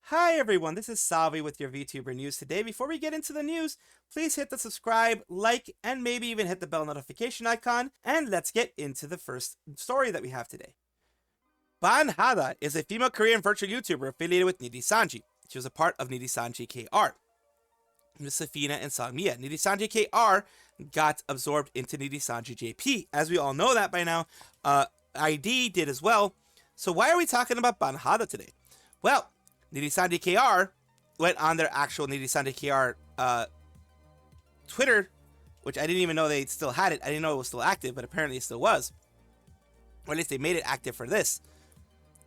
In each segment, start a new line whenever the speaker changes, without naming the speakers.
Hi everyone, this is Salvi with your VTuber news today. Before we get into the news, please hit the subscribe, like, and maybe even hit the bell notification icon, and let's get into the first story that we have today. Hada is a female Korean virtual YouTuber affiliated with Nijisanji. She was a part of Nijisanji KR. Miss Safina and Sangmia. Nijisanji KR got absorbed into Nijisanji JP. As we all know that by now, ID did as well. So why are we talking about Hada today? Well, Nijisanji KR went on their actual Nijisanji KR Twitter, which I didn't even know they still had it. I didn't know it was still active, but apparently it still was. Or at least they made it active for this.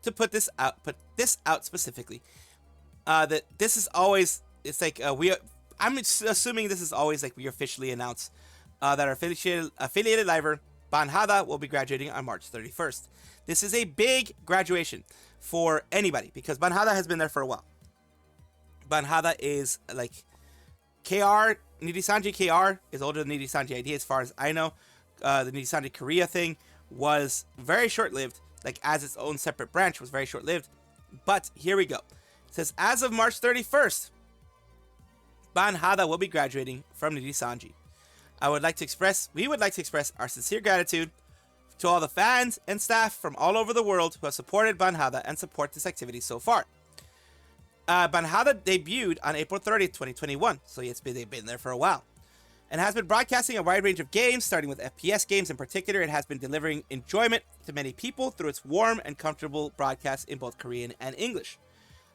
To put this out specifically. That this is always, it's like I'm assuming this is always like we officially announce that our affiliated liver, Hada, will be graduating on March 31st. This is a big graduation for anybody because Hada has been there for a while. Hada is like KR, Nijisanji KR is older than Nijisanji ID as far as I know. The Nijisanji Korea thing was very short-lived, like as its own separate branch was very short-lived. But here we go. It says, as of March 31st, Hada will be graduating from Nijisanji. We would like to express our sincere gratitude to all the fans and staff from all over the world who have supported Hada and support this activity so far. Hada debuted on April 30th, 2021, so they've been there for a while, and has been broadcasting a wide range of games, starting with FPS games in particular. It has been delivering enjoyment to many people through its warm and comfortable broadcasts in both Korean and English.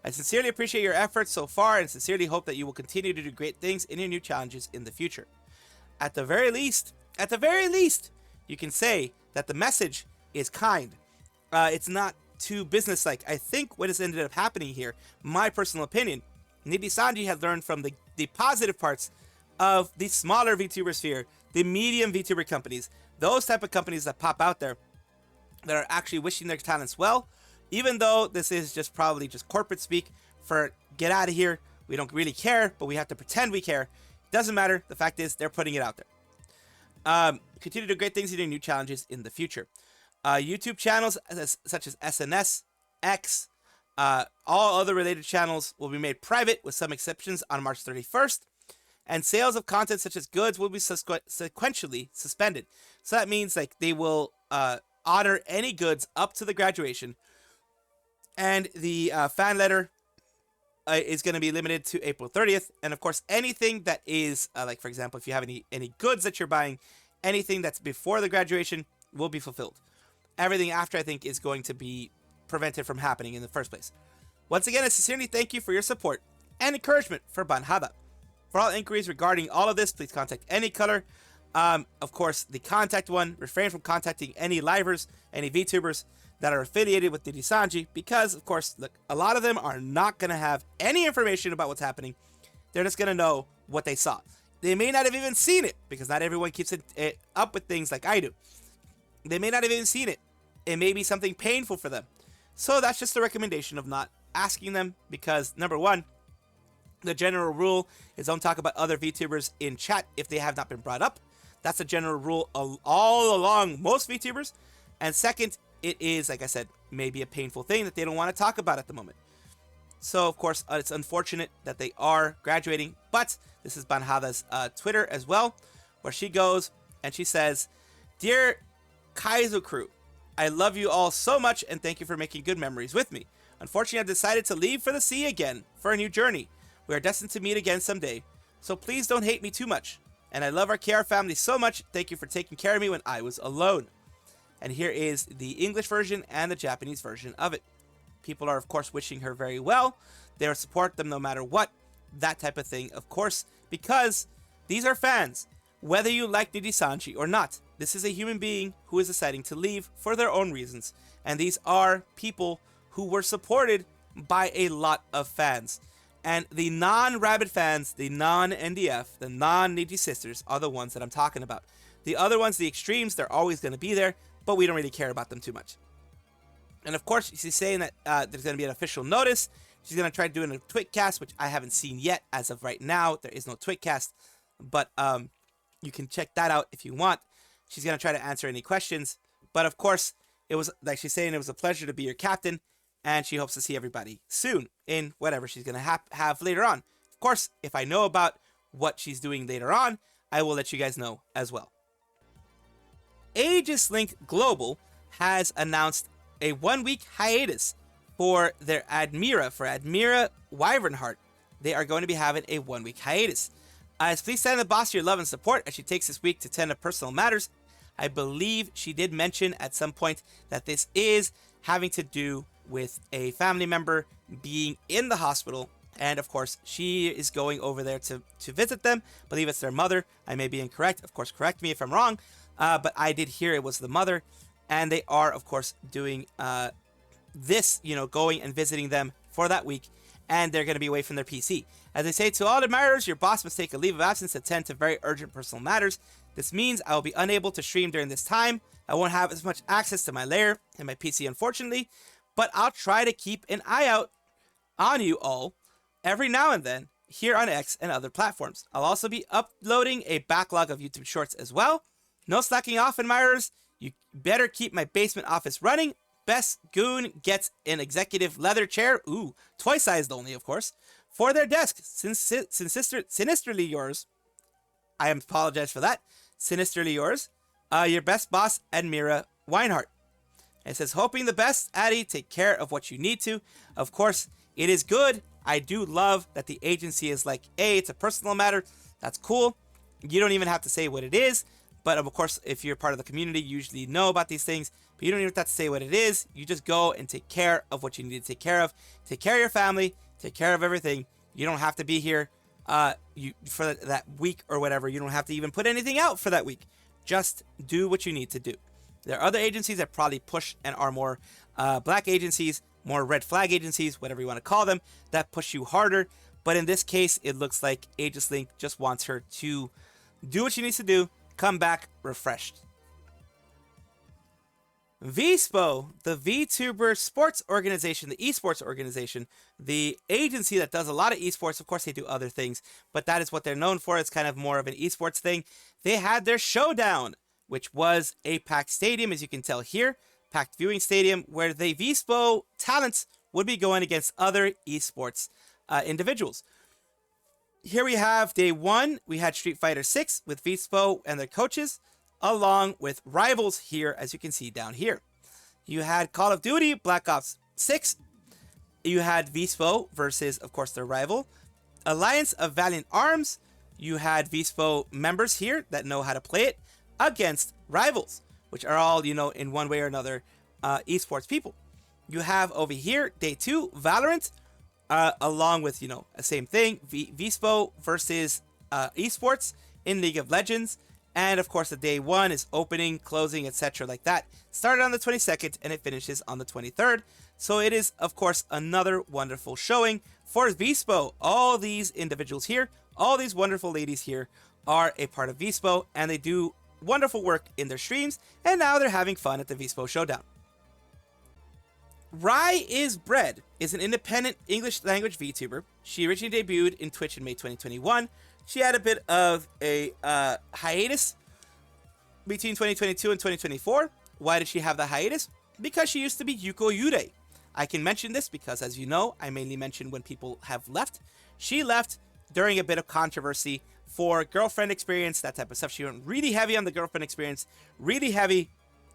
I sincerely appreciate your efforts so far and sincerely hope that you will continue to do great things in your new challenges in the future. At the very least, you can say that the message is kind. It's not too businesslike. I think what has ended up happening here, my personal opinion, Nijisanji has learned from the positive parts of the smaller VTuber sphere, the medium VTuber companies, those type of companies that pop out there that are actually wishing their talents well, even though this is just probably just corporate speak for get out of here, we don't really care, but we have to pretend we care. Doesn't matter. The fact is they're putting it out there. Continue to do great things and do new challenges in the future. YouTube channels such as SNS, X, all other related channels will be made private with some exceptions on March 31st. And sales of content such as goods will be sequentially suspended. So that means like they will honor any goods up to the graduation. And the fan letter is going to be limited to April 30th. And of course, anything that is, like for example, if you have any goods that you're buying, anything that's before the graduation will be fulfilled. Everything after, I think, is going to be prevented from happening in the first place. Once again, I sincerely thank you for your support and encouragement for Hada. For all inquiries regarding all of this, please contact any color. Of course, the contact one, refrain from contacting any livers, any VTubers that are affiliated with Nijisanji, because, of course, look, a lot of them are not going to have any information about what's happening. They're just going to know what they saw. They may not have even seen it, because not everyone keeps it up with things like I do. They may not have even seen it. It may be something painful for them. So that's just a recommendation of not asking them, because, number one, the general rule is don't talk about other VTubers in chat if they have not been brought up. That's a general rule all along most VTubers. And second, it is, like I said, maybe a painful thing that they don't want to talk about at the moment. So, of course, it's unfortunate that they are graduating. But this is Hada's Twitter as well, where she goes and she says, "Dear Kaizo crew, I love you all so much and thank you for making good memories with me. Unfortunately, I've decided to leave for the sea again for a new journey. We are destined to meet again someday. So please don't hate me too much. And I love our KR family so much. Thank you for taking care of me when I was alone." And here is the English version and the Japanese version of it. People are, of course, wishing her very well. They will support them no matter what. That type of thing, of course, because these are fans. Whether you like Nijisanji or not, this is a human being who is deciding to leave for their own reasons. And these are people who were supported by a lot of fans. And the non-Rabbit fans, the non-NDF, the non-Niji sisters are the ones that I'm talking about. The other ones, the extremes, they're always going to be there, but we don't really care about them too much. And of course, she's saying that there's going to be an official notice. She's going to try doing a Twitcast, which I haven't seen yet as of right now. There is no Twitcast, but you can check that out if you want. She's going to try to answer any questions. But of course, it was like she's saying, it was a pleasure to be your captain. and she hopes to see everybody soon in whatever she's going to have later on. Of course, if I know about what she's doing later on, I will let you guys know as well. Aegis Link Global has announced a 1-week hiatus for their Admyra, for Admyra Wyvernheart. They are going to be having a 1-week hiatus. Please send the boss your love and support as she takes this week to tend to personal matters. I believe she did mention at some point that this is having to do with a family member being in the hospital. And of course, she is going over there to visit them. I believe it's their mother. I may be incorrect. Of course, correct me if I'm wrong. But I did hear it was the mother. And they are, of course, doing this, going and visiting them for that week. And they're going to be away from their PC. As I say to all admirers, your boss must take a leave of absence to tend to very urgent personal matters. This means I will be unable to stream during this time. I won't have as much access to my lair and my PC, unfortunately. But I'll try to keep an eye out on you all every now and then here on X and other platforms. I'll also be uploading a backlog of YouTube shorts as well. No slacking off, admirers. You better keep my basement office running. Best Goon gets an executive leather chair, twice sized only, of course, for their desk. Sinisterly yours. I apologize for that. Sinisterly yours. Your best boss, Admyra Weinhardt. It says, hoping the best, Addy. Take care of what you need to. Of course, it is good. I do love that the agency is like, hey, it's a personal matter. That's cool. You don't even have to say what it is. But of course, if you're part of the community, you usually know about these things. But you don't even have to say what it is. You just go and take care of what you need to take care of. Take care of your family. Take care of everything. You don't have to be here for that week or whatever. You don't have to even put anything out for that week. Just do what you need to do. There are other agencies that probably push and are more black agencies, more red flag agencies, whatever you want to call them, that push you harder. But in this case, it looks like Aegis Link just wants her to do what she needs to do, come back refreshed. VSPO, the Vtuber sports organization, the esports organization, the agency that does a lot of esports. Of course, they do other things, but that is what they're known for. It's kind of more of an esports thing. They had their showdown, which was a packed stadium, as you can tell here, packed viewing stadium, where the VSPO talents would be going against other esports individuals. Here we have day one. We had Street Fighter 6 with VSPO and their coaches, along with rivals here, as you can see down here. You had Call of Duty Black Ops 6. You had VSPO versus, of course, their rival. Alliance of Valiant Arms. You had VSPO members here that know how to play it against rivals, which are all, in one way or another, esports people. You have over here, day two, Valorant, along with, the same thing, VSPO versus esports in League of Legends. And of course, the day one is opening, closing, etc. like that. Started on the 22nd and it finishes on the 23rd. So it is, of course, another wonderful showing for VSPO. All these individuals here, all these wonderful ladies here are a part of VSPO, and they do wonderful work in their streams. And now they're having fun at the VSPO Showdown. Ryebread is an independent English language VTuber. She originally debuted in Twitch in May 2021. She had a bit of a hiatus between 2022 and 2024. Why did she have the hiatus? Because she used to be Yuko Yurei. I can mention this because, as you know, I mainly mention when people have left. She left during a bit of controversy for girlfriend experience, that type of stuff. She went really heavy on the girlfriend experience, really heavy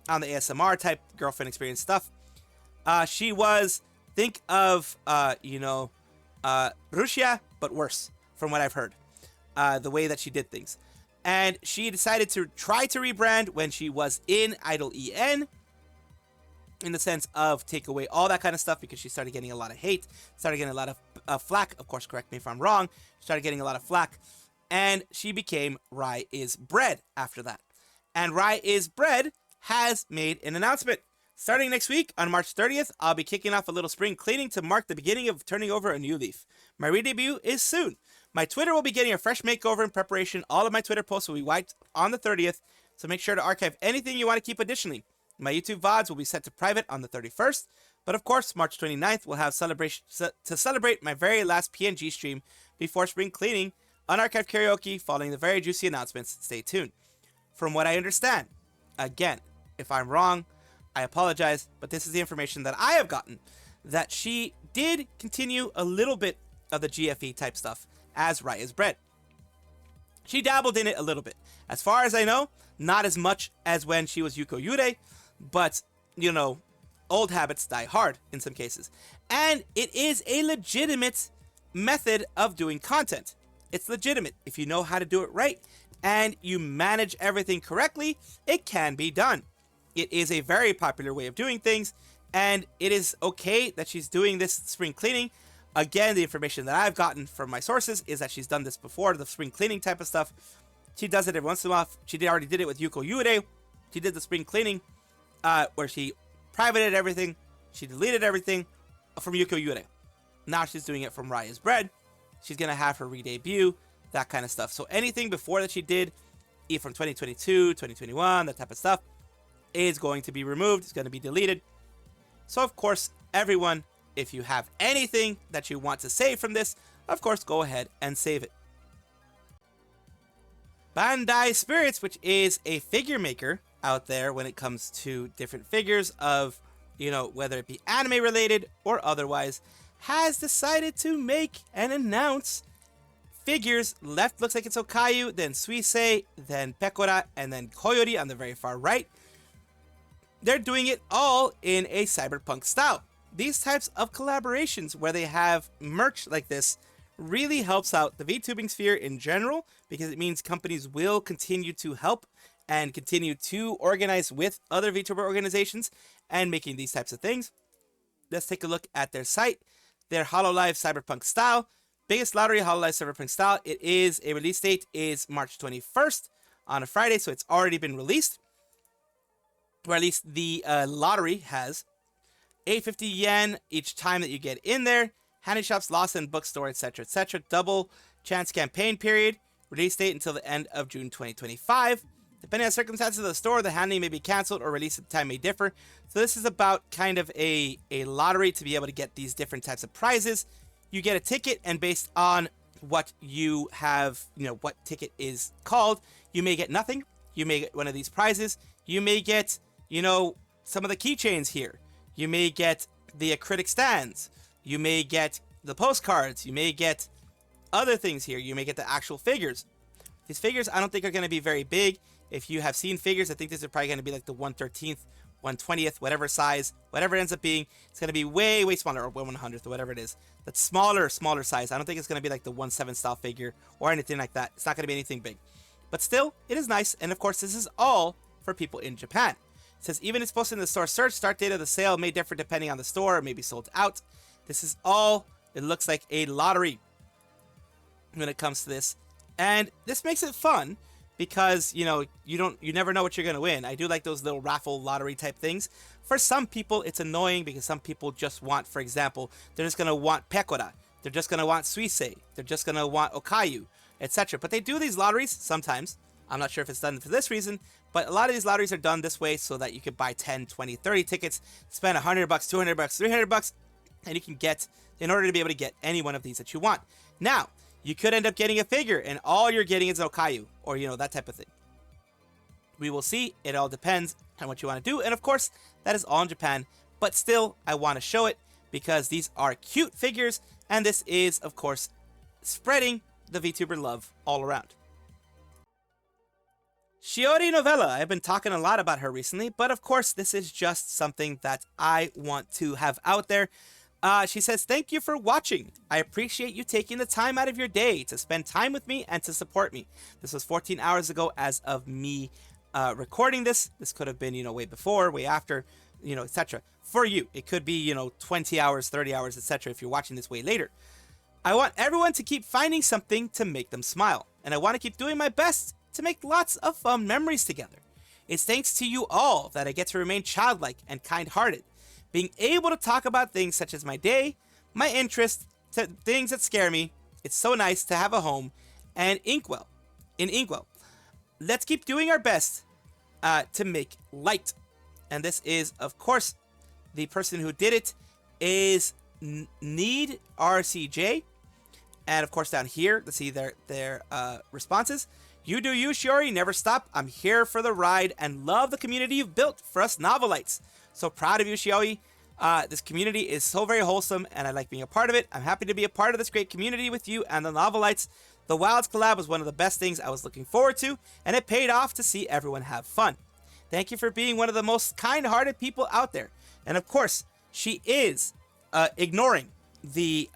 on the ASMR type girlfriend experience stuff. She was, think of, Russia, but worse, from what I've heard. The way that she did things. And she decided to try to rebrand when she was in Idol EN, in the sense of take away all that kind of stuff, because she started getting a lot of hate, started getting a lot of flack. Of course, correct me if I'm wrong. Started getting a lot of flack. And she became Ryebread after that. And Ryebread has made an announcement. Starting next week, on March 30th, I'll be kicking off a little spring cleaning to mark the beginning of turning over a new leaf. My re-debut is soon. My Twitter will be getting a fresh makeover in preparation. All of my Twitter posts will be wiped on the 30th, so make sure to archive anything you want to keep additionally. My YouTube VODs will be set to private on the 31st, but of course, March 29th, we'll have celebration to celebrate my very last PNG stream before spring cleaning, unarchived karaoke following the very juicy announcements. Stay tuned. From what I understand, again, if I'm wrong, I apologize, but this is the information that I have gotten. that she did continue a little bit of the GFE type stuff as Ryebread. She dabbled in it a little bit. As far as I know, not as much as when she was Yuko Yurei, but, you know, old habits die hard in some cases. And it is a legitimate method of doing content. It's legitimate. If you know how to do it right and you manage everything correctly, it can be done. It is a very popular way of doing things, and it is okay that she's doing this spring cleaning. Again, the information that I've gotten from my sources is that she's done this before, the spring cleaning type of stuff. She does it every once in a while. She already did it with Yuko Yurei. She did the spring cleaning where she privated everything. She deleted everything from Yuko Yurei. Now she's doing it from Ryebread. She's going to have her re-debut, that kind of stuff. So anything before that she did, from 2022, 2021, that type of stuff, is going to be removed. It's going to be deleted. So, of course, everyone, if you have anything that you want to save from this, of course, go ahead and save it. Bandai Spirits, which is a figure maker out there when it comes to different figures of, you know, whether it be anime related or otherwise, has decided to make and announce figures. Left looks like it's Okayu, then Suisei, then Pekora, and then Koyori on the very far right. They're doing it all in a cyberpunk style. These types of collaborations where they have merch like this really helps out the VTubing sphere in general, because it means companies will continue to help and continue to organize with other VTuber organizations and making these types of things. Let's take a look at their site. Their HoloLive Cyberpunk style. Biggest lottery HoloLive Cyberpunk style. It is a release date is March 21st on a Friday, so it's already been released. Or at least the lottery has. 850 yen each time that you get in there. Handy shops, Lawson, bookstore, etc., etc. Double chance campaign period. Release date until the end of June 2025. Depending on the circumstances of the store, the handling may be canceled or release time may differ. So this is about kind of a lottery to be able to get these different types of prizes. You get a ticket, and based on what you have, you know, what ticket is called, you may get nothing. You may get one of these prizes. You may get, you know, some of the keychains here. You may get the acrylic stands. You may get the postcards. You may get other things here. You may get the actual figures. These figures I don't think are going to be very big. If you have seen figures, I think these are probably going to be like the 1/13th, 1/20th, whatever size, whatever it ends up being. It's going to be way, way smaller, or 1/100th, or whatever it is. That's smaller size. I don't think it's going to be like the 1/7 style figure or anything like that. It's not going to be anything big. But still, it is nice. And of course, this is all for people in Japan. It says, even it's posted in the store search, start date of the sale may differ depending on the store, it may be sold out. This is all, it looks like a lottery when it comes to this. And this makes it fun because, you know, you never know what you're going to win. I do like those little raffle lottery type things. For some people, it's annoying because some people just want, for example, they're just going to want Pekora. They're just going to want Suisei. They're just going to want Okayu, etc. But they do these lotteries sometimes. I'm not sure if it's done for this reason, but a lot of these lotteries are done this way so that you could buy 10, 20, 30 tickets, spend $100, $200, $300, and you can get, in order to be able to get any one of these that you want. Now, you could end up getting a figure and all you're getting is Okayu, or, you know, that type of thing. We will see. It all depends on what you want to do. And of course, that is all in Japan, but still, I want to show it because these are cute figures, and this is, of course, spreading the VTuber love all around. Shiori novella. I've been talking a lot about her recently, but of course, this is just something that I want to have out there. She says, thank you for watching. I appreciate you taking the time out of your day to spend time with me and to support me. This was 14 hours ago as of me recording this. This could have been, you know, way before, way after, you know, etc. For you, it could be, you know, 20 hours, 30 hours, etc. if you're watching this way later. I want everyone to keep finding something to make them smile, and I want to keep doing my best to make lots of fun memories together. It's thanks to you all that I get to remain childlike and kind-hearted, being able to talk about things such as my day, my interests, to things that scare me. It's so nice to have a home and Inkwell. Let's keep doing our best to make light. And this is, of course, the person who did it is Need RCJ. And of course, down here, let's see their responses. You do you, Shiori. Never stop. I'm here for the ride and love the community you've built for us novelites. So proud of you, Shiori. This community is so very wholesome, and I like being a part of it. I'm happy to be a part of this great community with you and the Novelites. The Wilds collab was one of the best things I was looking forward to, and it paid off to see everyone have fun. Thank you for being one of the most kind-hearted people out there. And of course, she is ignoring the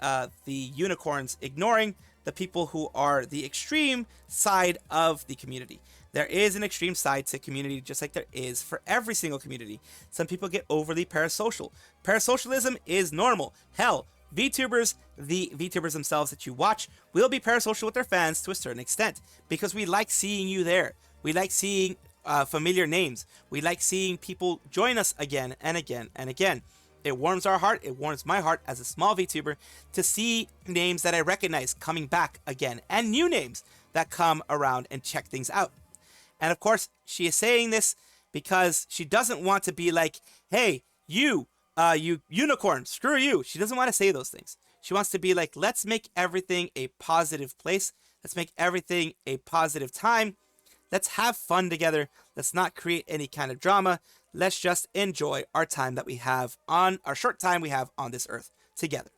unicorns, ignoring the people who are the extreme side of the community. There is an extreme side to community, just like there is for every single community. Some people get overly parasocial. Parasocialism is normal. Hell, VTubers, the VTubers themselves that you watch, will be parasocial with their fans to a certain extent, because we like seeing you there. We like seeing familiar names. We like seeing people join us again and again and again. It warms our heart, it warms my heart as a small VTuber to see names that I recognize coming back again, and new names that come around and check things out. And of course, she is saying this because she doesn't want to be like, hey, you unicorn, screw you. She doesn't want to say those things. She wants to be like, let's make everything a positive place. Let's make everything a positive time. Let's have fun together. Let's not create any kind of drama. Let's just enjoy our time that we have on our short time we have on this earth together.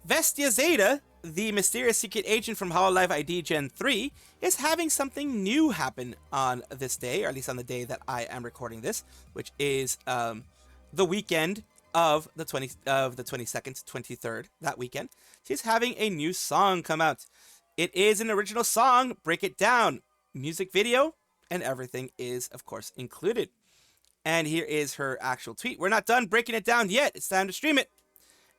Vestia Zeta, the mysterious secret agent from Hololive ID Gen 3, is having something new happen on this day, or at least on the day that I am recording this, which is the weekend of the 22nd, 23rd, that weekend. She's having a new song come out. It is an original song, Break It Down, music video, and everything is, of course, included. And here is her actual tweet. We're not done breaking it down yet. It's time to stream it.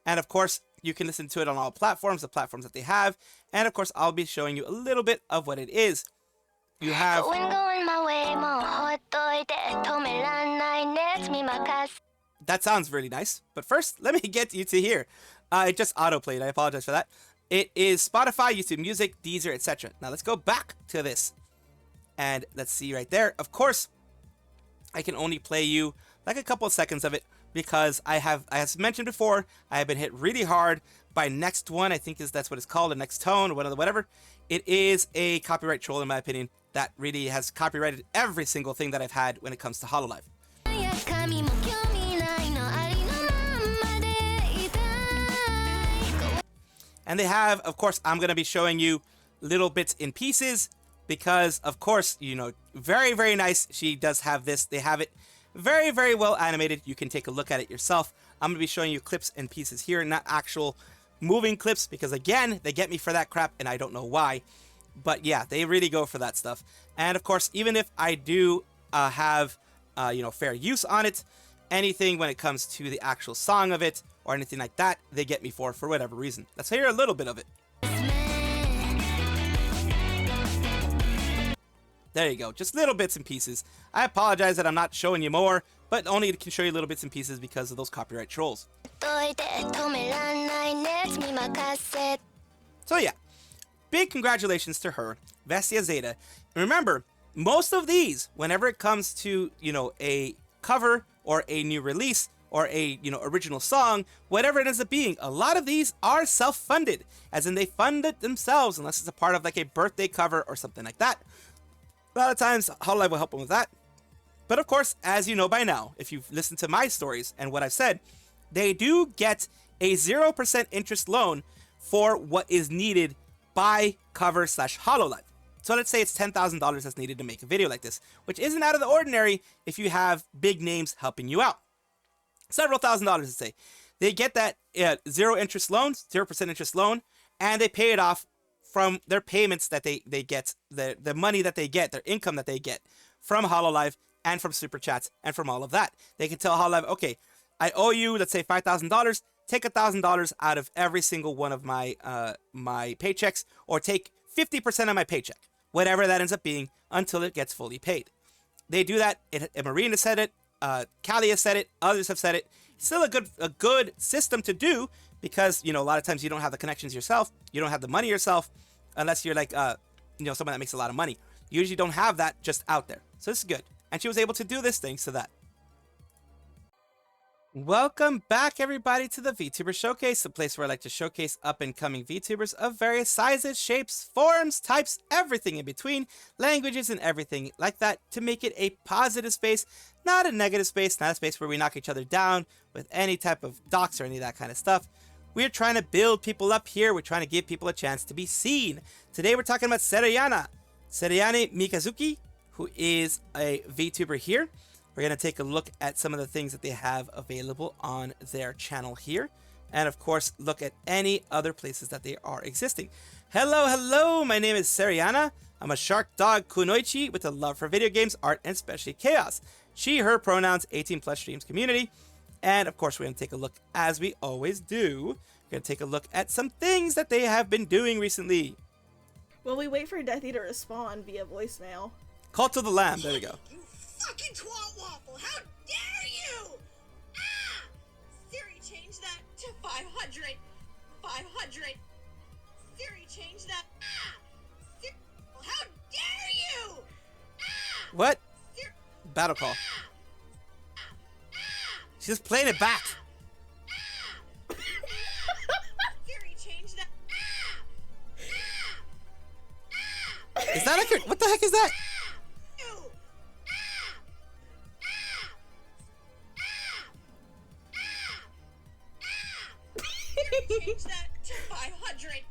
And of course, you can listen to it on all platforms, the platforms that they have. And of course, I'll be showing you a little bit of what it is. You have... That sounds really nice. But first, let me get you to here. It just auto-played. I apologize for that. It is Spotify, YouTube Music, Deezer, etc. Now let's go back to this. And let's see right there. Of course, I can only play you like a couple of seconds of it because as mentioned before, I have been hit really hard by Next One. I think that's what it's called, a Next Tone, or whatever. It is a copyright troll, in my opinion, that really has copyrighted every single thing that I've had when it comes to Hololive. And they have, of course, I'm going to be showing you little bits in pieces because, of course, you know, very, very nice. She does have this. They have it very, very well animated. You can take a look at it yourself. I'm going to be showing you clips and pieces here, not actual moving clips because, again, they get me for that crap and I don't know why. But yeah, they really go for that stuff. And of course, even if I do have, fair use on it, anything when it comes to the actual song of it or anything like that, they get me for whatever reason. Let's hear a little bit of it. There you go, just little bits and pieces. I apologize that I'm not showing you more, but only can show you little bits and pieces because of those copyright trolls. So yeah, big congratulations to her, Vestia Zeta. And remember, most of these, whenever it comes to, a cover or a new release or a, original song, whatever it ends up being, a lot of these are self-funded, as in they fund it themselves, unless it's a part of like a birthday cover or something like that. A lot of times, Hololive will help them with that. But of course, as you know by now, if you've listened to my stories and what I've said, they do get a 0% interest loan for what is needed by cover/Hololive. So let's say it's $10,000 that's needed to make a video like this, which isn't out of the ordinary if you have big names helping you out. Several $1,000s, let's say. They get that 0% interest loan, and they pay it off from their payments that they get, the money that they get, their income that they get from Hololive and from Super Chats and from all of that. They can tell Hololive, okay, I owe you, let's say $5,000, take $1,000 out of every single one of my my paychecks, or take 50% of my paycheck, whatever that ends up being, until it gets fully paid. They do that. Marina said it, Callie has said it, others have said it. It's still a good system to do because, a lot of times you don't have the connections yourself, you don't have the money yourself, unless you're like, someone that makes a lot of money. You usually don't have that just out there. So this is good. And she was able to do this thanks to that. Welcome back, everybody, to the VTuber Showcase, the place where I like to showcase up-and-coming VTubers of various sizes, shapes, forms, types, everything in between, languages, and everything like that to make it a positive space, not a negative space, not a space where we knock each other down with any type of docs or any of that kind of stuff. We're trying to build people up here. We're trying to give people a chance to be seen. Today, we're talking about Sereana Mikazuki, who is a VTuber here. We're going to take a look at some of the things that they have available on their channel here. And of course, look at any other places that they are existing. Hello, my name is Sereana. I'm a shark dog kunoichi with a love for video games, art, and especially chaos. She, her pronouns, 18 plus streams community. And of course, we're going to take a look, as we always do. We're going to take a look at some things that they have been doing recently.
Well, we wait for Deathy to respond via voicemail.
Call to the lamb. There we go.
Fucking twat waffle! How dare you! Ah! Siri, change that to 500. 500. Siri, change that. Ah! Siri, how dare you! Ah!
What?
Siri,
Battle call. She's just playing it back.
Siri, change that.
Is that accurate? What the heck is that?
Change that to 500.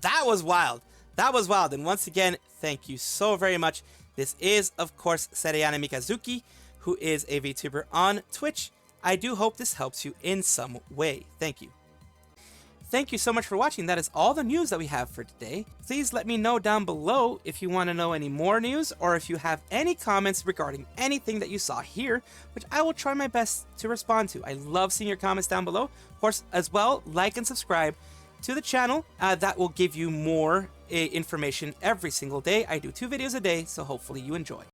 That was wild. That was wild. And once again, thank you so very much. This is, of course, Sereana Mikazuki, who is a VTuber on Twitch. I do hope this helps you in some way. Thank you. Thank you so much for watching. That is all the news that we have for today. Please let me know down below if you want to know any more news or if you have any comments regarding anything that you saw here, which I will try my best to respond to. I love seeing your comments down below. Of course, as well, like and subscribe to the channel. That will give you more information every single day. I do 2 videos a day, so hopefully you enjoy.